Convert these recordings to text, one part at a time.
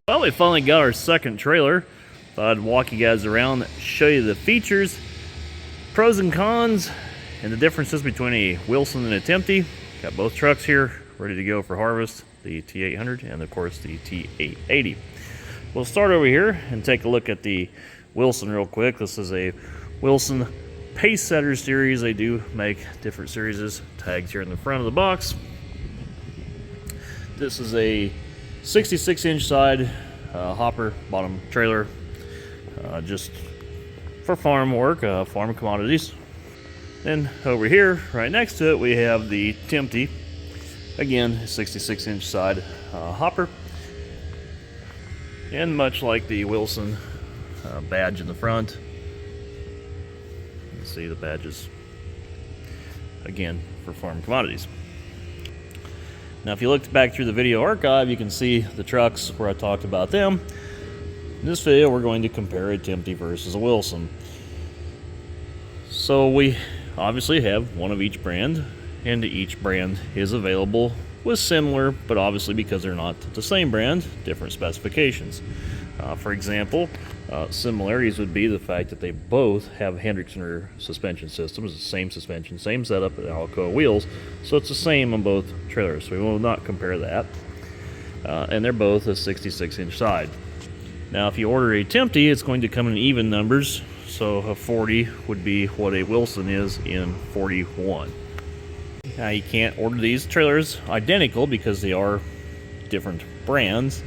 Well, we finally got our second trailer. Thought I'd walk you guys around, show you the features, pros and cons, and the differences between a Wilson and a Timpte. Got both trucks here ready to go for harvest, the T800 and of course the T880. We'll start over here and take a look at the Wilson real quick. This is a Wilson pacesetter series. They do make different series, tags here in the front of the box. This is a 66-inch side hopper bottom trailer, just for farm work, farm commodities. Then over here, right next to it, we have the Timpte. Again, 66-inch side hopper. And much like the Wilson badge in the front, you can see the badges, again, for farm commodities. Now, if you looked back through the video archive, you can see the trucks where I talked about them. In this video, we're going to compare a Timpte versus a Wilson. So we obviously have one of each brand, and each brand is available with similar, but obviously because they're not the same brand, different specifications. For example, similarities would be the fact that they both have Hendrickson rear suspension systems, the same suspension, same setup, and Alcoa wheels, so it's the same on both trailers, so we will not compare that. And they're both a 66-inch side. Now, if you order a Timpte, it's going to come in even numbers, so a 40 would be what a Wilson is in 41. Now, you can't order these trailers identical because they are different brands,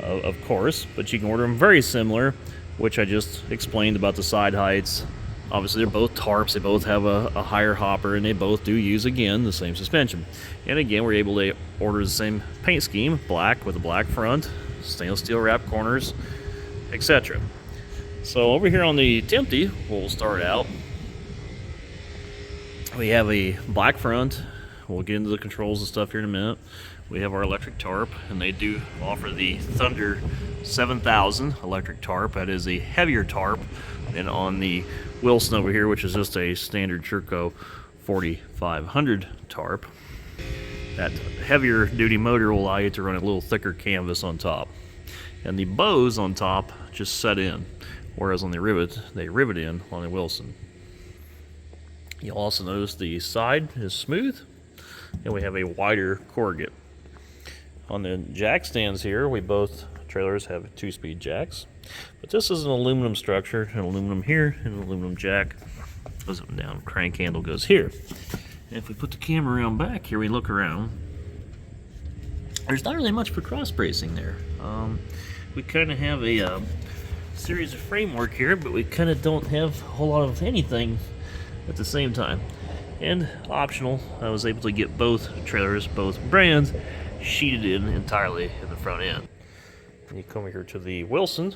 of course, but you can order them very similar, which I just explained about the side heights. Obviously, they're both tarps, they both have a higher hopper, and they both do use, again, the same suspension. And again, we're able to order the same paint scheme, black with a black front, stainless steel wrap corners, etc. So over here on the Timpte, we'll start out. We have a black front. We'll get into the controls and stuff here in a minute. We have our electric tarp, and they do offer the Thunder 7000 electric tarp. That is a heavier tarp than on the Wilson over here, which is just a standard Churco 4500 tarp. That heavier duty motor will allow you to run a little thicker canvas on top. And the bows on top just set in, whereas on the rivet, they rivet in on the Wilson. You'll also notice the side is smooth, and we have a wider corrugate. On the jack stands here, both trailers have 2-speed jacks, but this is an aluminum structure, an aluminum here, and an aluminum jack goes up and down. Crank handle goes here. And if we put the camera around back here, we look around, there's not really much for cross bracing there. We kind of have a series of framework here, but we kind of don't have a whole lot of anything at the same time. And optional, I was able to get both trailers, both brands, sheeted in entirely in the front end. And you come here to the Wilson,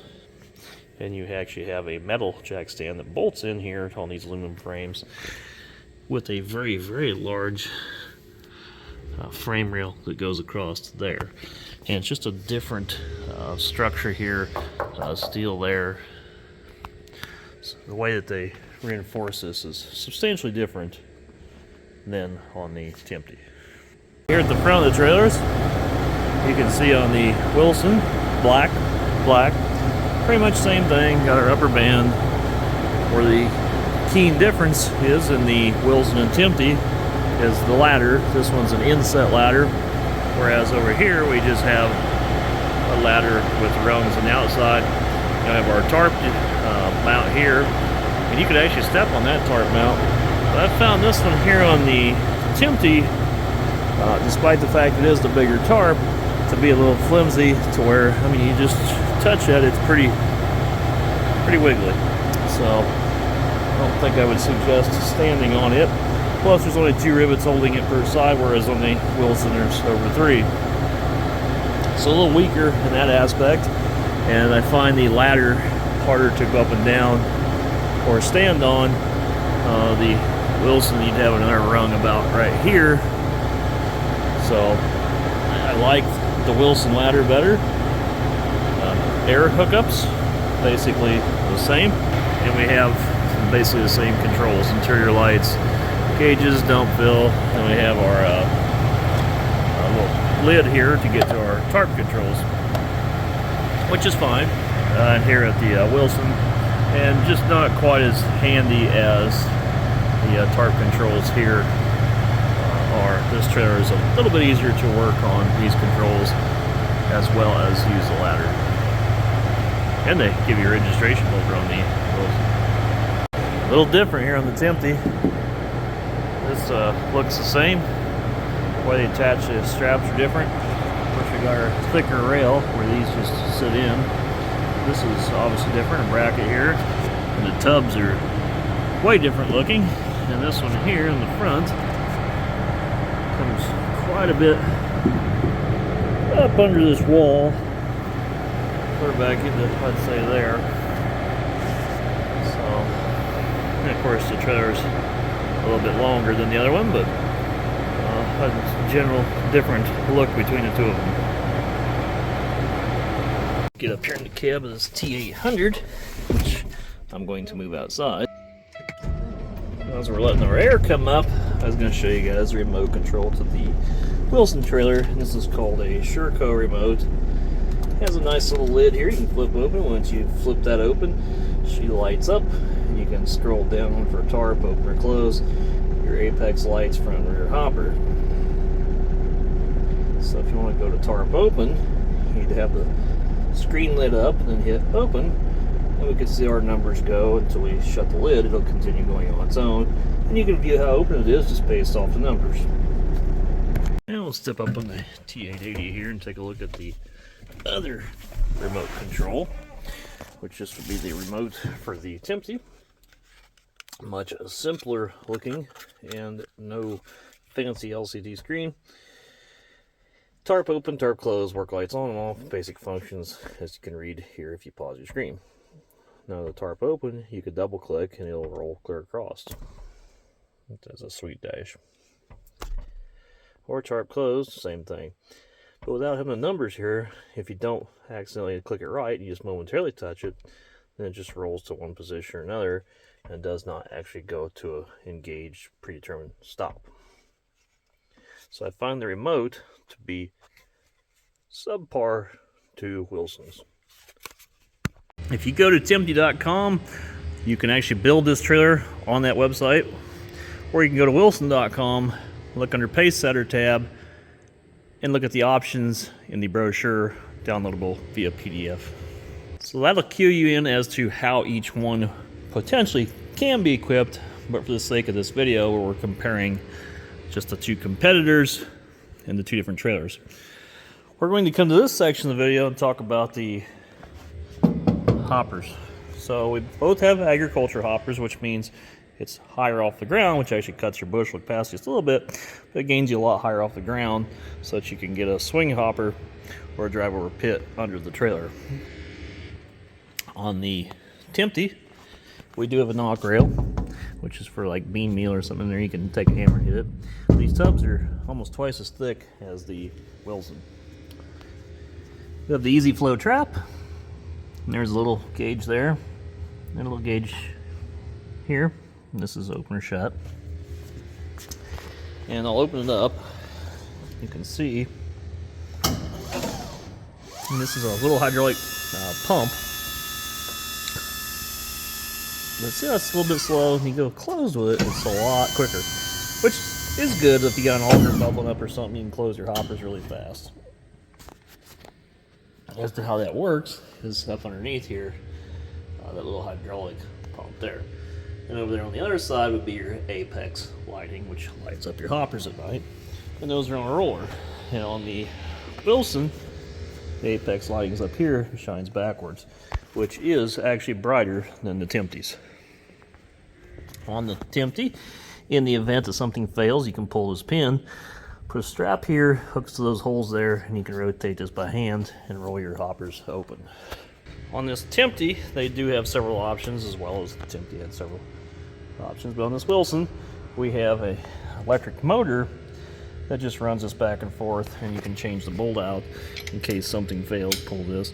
and you actually have a metal jack stand that bolts in here on these aluminum frames with a very, very large frame rail that goes across there. And it's just a different structure here, steel there. So the way that they reinforce this is substantially different than on the Timpte. Here at the front of the trailers, you can see on the Wilson, black, pretty much same thing, got our upper band. Where the keen difference is in the Wilson and Timpte is the ladder. This one's an inset ladder, whereas over here we just have a ladder with rungs on the outside. You have our tarp mount here, and you could actually step on that tarp mount. But I found this one here on the Timpte, despite the fact it is the bigger tarp, to be a little flimsy, to where, I mean, you just touch it, it's pretty wiggly. So I don't think I would suggest standing on it. Plus, there's only 2 rivets holding it per side, whereas on the Wilson there's over 3. So a little weaker in that aspect, and I find the ladder harder to go up and down or stand on. The Wilson, you'd have another rung about right here. So I like the Wilson ladder better. Air hookups, basically the same, and we have basically the same controls: interior lights, gauges, dump fill, and we have our little lid here to get to our tarp controls. which is fine here at the Wilson, and just not quite as handy as the tarp controls here are. This trailer is a little bit easier to work on these controls as well as use the ladder. And they give you a registration holder on the Wilson. A little different here on the Timpte. This looks the same. The way they attach the straps are different. Of course, we got our thicker rail where these just sit in. This is obviously different, a bracket here. And the tubs are way different looking. And this one here in the front comes quite a bit up under this wall. Clear back into, I'd say, there. So, and of course the trailer's a little bit longer than the other one, but a general different look between the two of them. Get up here in the cab of this T800, which I'm going to move outside. As we're letting our air come up, I was going to show you guys the remote control to the Wilson trailer. This is called a Sureco remote. It has a nice little lid here you can flip open. Once you flip that open, she lights up. You can scroll down for tarp, open or close your apex lights, front and rear hopper. So if you want to go to tarp open, you'd have the screen lit up and then hit open, and we can see our numbers go until we shut the lid. It'll continue going on its own, and you can view how open it is just based off the numbers. Now we'll step up on the T880 here and take a look at the other remote control, which this would be the remote for the Timpte. Much simpler looking and no fancy LCD screen. Tarp open, tarp close, work lights on and off, basic functions as you can read here if you pause your screen. Now the tarp open, you could double click and it'll roll clear across. That's a sweet dash. Or tarp closed, same thing. But without having the numbers here, if you don't accidentally click it right, you just momentarily touch it, then it just rolls to one position or another and does not actually go to an engaged predetermined stop. So I find the remote to be subpar to Wilson's. If you go to Timpte.com, you can actually build this trailer on that website, or you can go to Wilson.com, look under pacesetter tab, and look at the options in the brochure downloadable via PDF. So that'll cue you in as to how each one potentially can be equipped, but for the sake of this video, we're comparing just the two competitors and the two different trailers. We're going to come to this section of the video and talk about the hoppers. So we both have agriculture hoppers, which means it's higher off the ground, which actually cuts your bushel capacity just a little bit, but it gains you a lot higher off the ground so that you can get a swing hopper or a drive over pit under the trailer. On the Timpte, we do have a knock rail, which is for like bean meal or something. There you can take a hammer and hit it. These tubs are almost twice as thick as the Wilson. We have the easy flow trap, and there's a little gauge there, and a little gauge here. And this is open or shut. And I'll open it up. You can see, and this is a little hydraulic pump. But see how it's a little bit slow. When you go close with it, it's a lot quicker, which is good if you got an auger bubbling up or something. You can close your hoppers really fast. As to how that works is up underneath here, that little hydraulic pump there. And over there on the other side would be your apex lighting, which lights up your hoppers at night. And those are on a roller. And on the Wilson, the apex lighting is up here, it shines backwards, which is actually brighter than the Timpte's. On the Timpte, in the event that something fails, you can pull this pin, put a strap here, hooks to those holes there, and you can rotate this by hand and roll your hoppers open. On this Timpte, they do have several options, as well as the Timpte had several options, but on this Wilson, we have an electric motor that just runs this back and forth, and you can change the bolt out in case something fails. Pull this,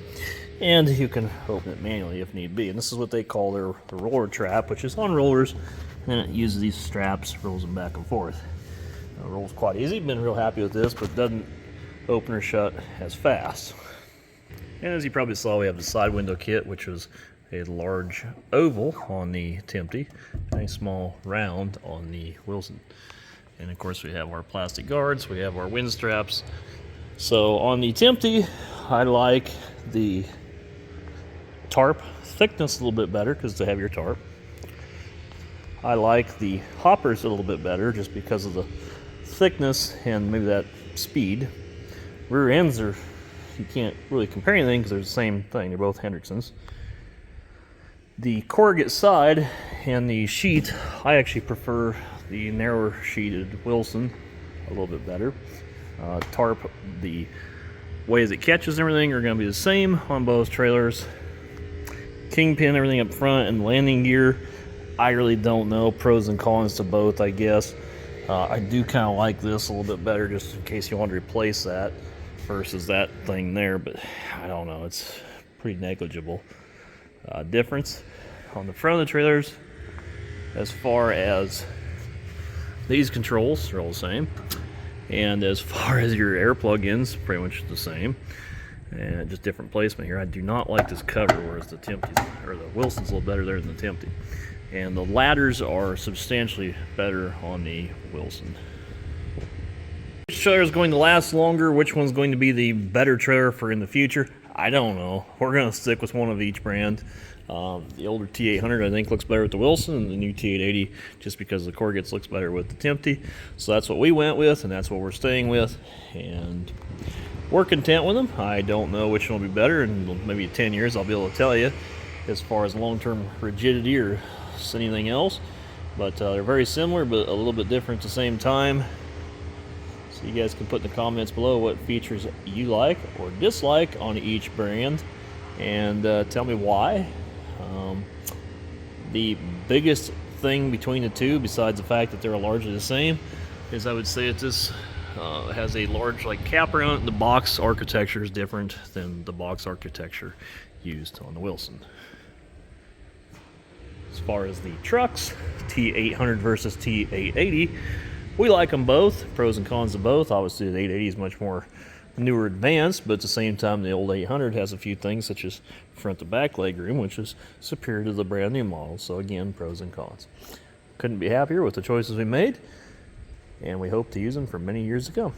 and you can open it manually if need be. And this is what they call their roller trap, which is on rollers, and then it uses these straps, rolls them back and forth. It rolls quite easy. Been real happy with this, but doesn't open or shut as fast. And as you probably saw, we have the side window kit, which was a large oval on the Timpte and a small round on the Wilson. And of course we have our plastic guards, we have our wind straps. So on the Timpte, I like the tarp thickness a little bit better because it's a heavier tarp. I like the hoppers a little bit better just because of the thickness and maybe that speed. Rear ends are, you can't really compare anything because they're the same thing. They're both Hendricksons. The corrugate side and the sheet, I actually prefer the narrower sheeted Wilson a little bit better. Tarp, the ways it catches and everything are going to be the same on both trailers. Kingpin, everything up front, and landing gear, I really don't know. Pros and cons to both, I guess. I do kind of like this a little bit better just in case you want to replace that versus that thing there, but I don't know. It's pretty negligible difference. On the front of the trailers, as far as these controls, they're all the same. And as far as your air plug-ins, pretty much the same. And just different placement here. I do not like this cover, whereas the Timpte, or the Wilson's a little better there than the Timpte. And the ladders are substantially better on the Wilson. Which trailer is going to last longer? Which one's going to be the better trailer for in the future? I don't know. We're going to stick with one of each brand. The older T800 I think looks better with the Wilson, and the new T880 just because the corrugates looks better with the Timpte. So that's what we went with, and that's what we're staying with. And we're content with them. I don't know which one will be better. In maybe 10 years I'll be able to tell you as far as long-term rigidity or anything else. But they're very similar, but a little bit different at the same time. So you guys can put in the comments below what features you like or dislike on each brand, and tell me why. The biggest thing between the two, besides the fact that they're largely the same, is I would say that this has a large cap around it. The box architecture is different than the box architecture used on the Wilson. As far as the trucks, T800 versus T880, we like them both. Pros and cons of both. Obviously the 880 is much more newer advanced, but at the same time the old 800 has a few things such as front to back legroom, which is superior to the brand new model. So again, pros and cons. Couldn't be happier with the choices we made, and we hope to use them for many years to come.